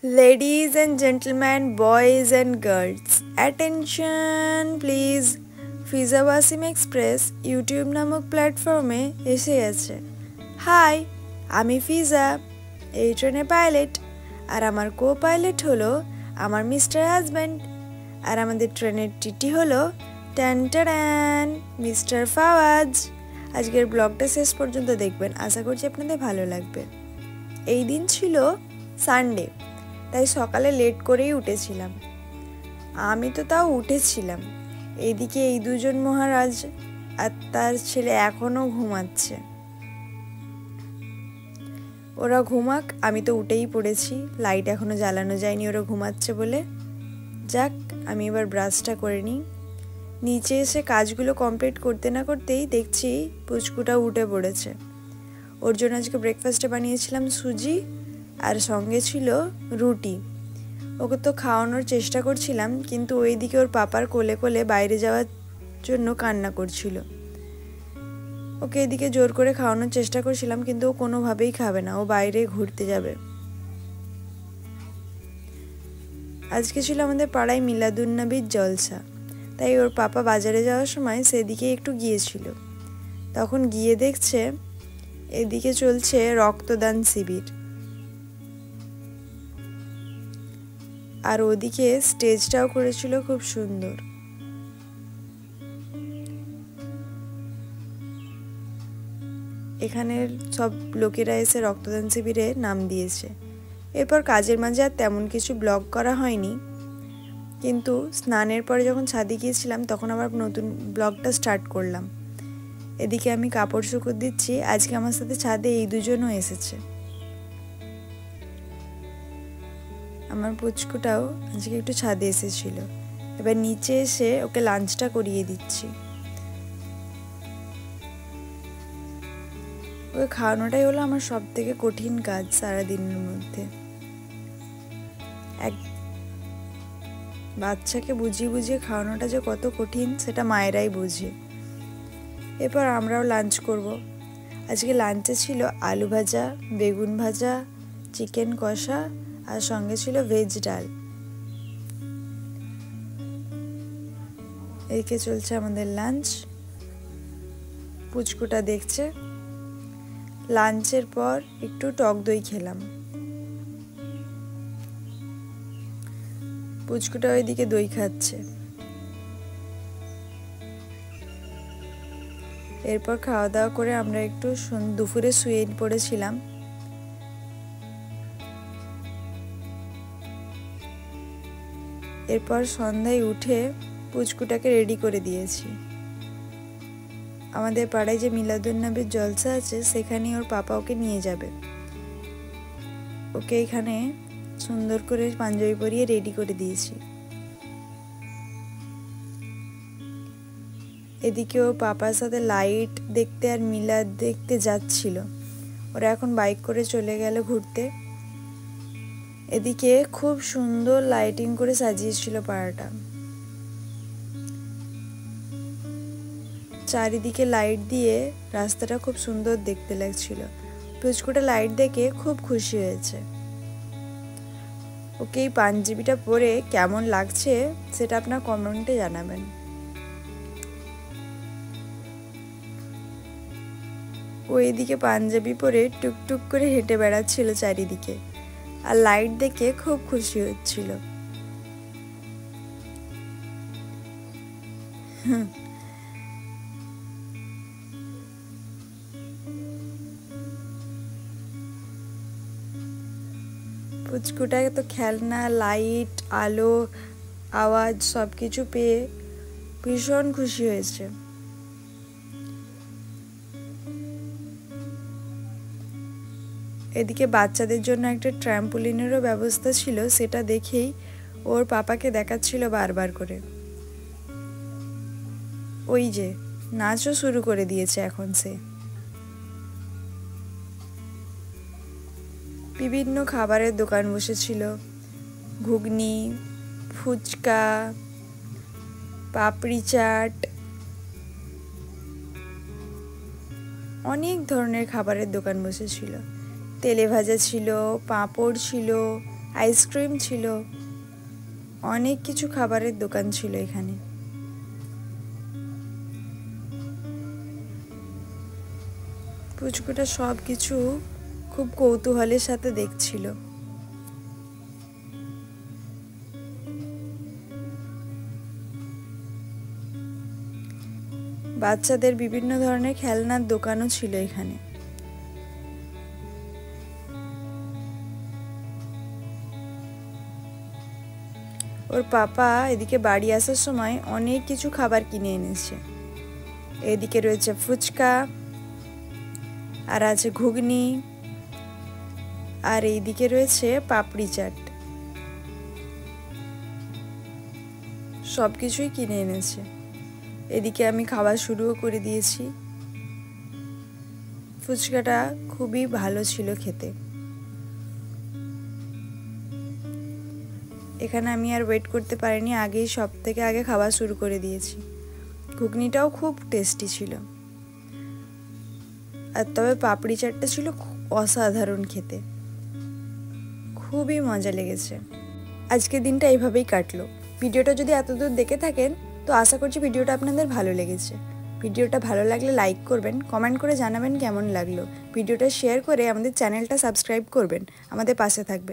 Ladies and gentlemen, boys and girls, attention please. ফিজা Wasim express YouTube নামক প্ল্যাটফর্মে এসে গেছে। হাই, আমি ফিজা, এই ট্রেনের পাইলট। আর আমার কো পাইলট হলো আমার মিস্টার হাজব্যান্ড। আর আমাদের ট্রেনের টিটি হলো ট্যান ট্যান মিস্টার ফাওয়াজ। আজকের ব্লগটা শেষ পর্যন্ত দেখবেন, আশা করছি আপনাদের ভালো লাগবে। এই দিন ছিল সানডে, তাই সকালে লেট করেই উঠেছিলাম। আমি তো তাও উঠেছিলাম। এদিকে এই দুজন মহারাজ আর তার ছেলে এখনও ঘুমাচ্ছে। ওরা ঘুমাক, আমি তো উঠেই পড়েছি। লাইট এখনও জ্বালানো যায়নি ওরা ঘুমাচ্ছে বলে। যাক, আমি এবার ব্রাশটা করে নিই। নিচে এসে কাজগুলো কমপ্লিট করতে না করতেই দেখছি পুচকুটা উঠে পড়েছে। ওর জন্য আজকে ব্রেকফাস্টে বানিয়েছিলাম সুজি, আর সঙ্গে ছিল রুটি। ওকে তো খাওয়ানোর চেষ্টা করছিলাম, কিন্তু ওইদিকে ওর পাপার কোলে কোলে বাইরে যাওয়ার জন্য কান্না করছিল। ওকে এদিকে জোর করে খাওয়ানোর চেষ্টা করছিলাম, কিন্তু ও কোনোভাবেই খাবে না, ও বাইরে ঘুরতে যাবে। আজকে ছিল আমাদের পাড়ায় মিলাদুন্নবীর জলসা, তাই ওর পাপা বাজারে যাওয়ার সময় সেদিকে একটু গিয়েছিল। তখন গিয়ে দেখছে এদিকে চলছে রক্তদান শিবির, আর ওদিকে স্টেজটাও করেছিল খুব সুন্দর। এখানের সব লোকেরা এসে রক্তদান শিবিরে নাম দিয়েছে। এরপর কাজের মাঝে আর তেমন কিছু ব্লগ করা হয়নি, কিন্তু স্নানের পরে যখন ছাদে গিয়েছিলাম তখন আবার নতুন ব্লগটা স্টার্ট করলাম। এদিকে আমি কাপড় শুকোতে দিচ্ছি। আজকে আমার সাথে ছাদে এই দুজনও এসেছে। আমার পুচকুটাও আজকে একটু ছাদে এসেছিল। এবার নিচে এসে ওকে লাঞ্চটা করিয়ে দিচ্ছি। ওকে খাওয়ানোটাই হলো আমার সব থেকে কঠিন কাজ সারাদিনের মধ্যে। এক বাচ্চাকে বুঝিয়ে বুঝিয়ে খাওয়ানোটা যে কত কঠিন সেটা মায়েরাই বোঝে। এরপর আমরাও লাঞ্চ করব। আজকে লাঞ্চে ছিল আলু ভাজা, বেগুন ভাজা, চিকেন কষা, আর সঙ্গে ছিল ভেজ ডাল। এদিকে চলছে আমাদের লাঞ্চ। পুচকুটা দেখছে। লাঞ্চের পর একটু টক দই খেলাম। পুচকুটা ওইদিকে দই খাচ্ছে। এরপর খাওয়া দাওয়া করে আমরা একটু দুপুরে শুয়ে পড়েছিলাম। এরপর সন্ধ্যায় উঠে পুচকুটাকে রেডি করে দিয়েছি। আমাদের পাড়ায় যে মিলাদুন্নবীর জলসা আছে সেখানে ওর পাপা ওকে নিয়ে যাবে। ওকে এখানে সুন্দর করে পাঞ্জাবি পরিয়ে রেডি করে দিয়েছি। এদিকে ওর পাপার সাথে লাইট দেখতে আর মিলাদ দেখতে যাচ্ছিল। ওরা এখন বাইক করে চলে গেল ঘুরতে। এদিকে খুব সুন্দর লাইটিং করে সাজিয়েছিল পাড়াটা। চারিদিকে লাইট দিয়ে রাস্তাটা খুব সুন্দর দেখতে লাগছিল। পুচকুটা লাইট দেখে খুব খুশি হয়েছে। ওকে এই পাঞ্জাবিটা পরে কেমন লাগছে সেটা আপনার কমেন্টে জানাবেন। ও এদিকে পাঞ্জাবি পরে টুকটুক করে হেঁটে বেড়াচ্ছিল চারিদিকে, আর লাইট দেখে খুব খুশি হচ্ছিল। পুচকুটাকে তো খেলনা, লাইট, আলো, আওয়াজ সব কিছু পেয়ে ভীষণ খুশি হয়েছে। এদিকে বাচ্চাদের জন্য একটা ট্র্যাম্পোলিনেরও ব্যবস্থা ছিল, সেটা দেখেই ওর পাপাকে দেখাচ্ছিল বারবার করে। ওই যে নাচও শুরু করে দিয়েছে এখন সে। বিভিন্ন খাবারের দোকান বসেছিল, ঘুগনি, ফুচকা, পাপড়ি চাট, অনেক ধরনের খাবারের দোকান বসেছিল। তেলে ভাজা ছিল, পাঁপড় ছিল, আইসক্রিম ছিল, অনেক কিছু খাবারের দোকান ছিল এখানে। পুচকুটা সব কিছু খুব কৌতূহলের সাথে দেখছিল। বাচ্চাদের বিভিন্ন ধরনের খেলনার দোকানও ছিল এখানে। ওর পাপা এদিকে বাড়ি আসার সময় অনেক কিছু খাবার কিনে এনেছে। এদিকে রয়েছে ফুচকা, আর আছে ঘুগনি, আর এইদিকে রয়েছে পাপড়ি চাট। সব কিছুই কিনে এনেছে। এদিকে আমি খাওয়া শুরুও করে দিয়েছি। ফুচকাটা খুবই ভালো ছিল খেতে। এখানে আমি আর ওয়েট করতে পারিনি, আগেই সব থেকে আগে খাওয়া শুরু করে দিয়েছি। ঘুগনিটাও খুব টেস্টি ছিল, আর তবে পাপড়ি চাটটা ছিল অসাধারণ খেতে, খুবই মজা লেগেছে। আজকের দিনটা এইভাবেই কাটলো। ভিডিওটা যদি এতদূর দেখে থাকেন তো আশা করছি ভিডিওটা আপনাদের ভালো লেগেছে। ভিডিওটা ভালো লাগলে লাইক করবেন, কমেন্ট করে জানাবেন কেমন লাগলো। ভিডিওটা শেয়ার করে আমাদের চ্যানেলটা সাবস্ক্রাইব করবেন, আমাদের পাশে থাকবেন।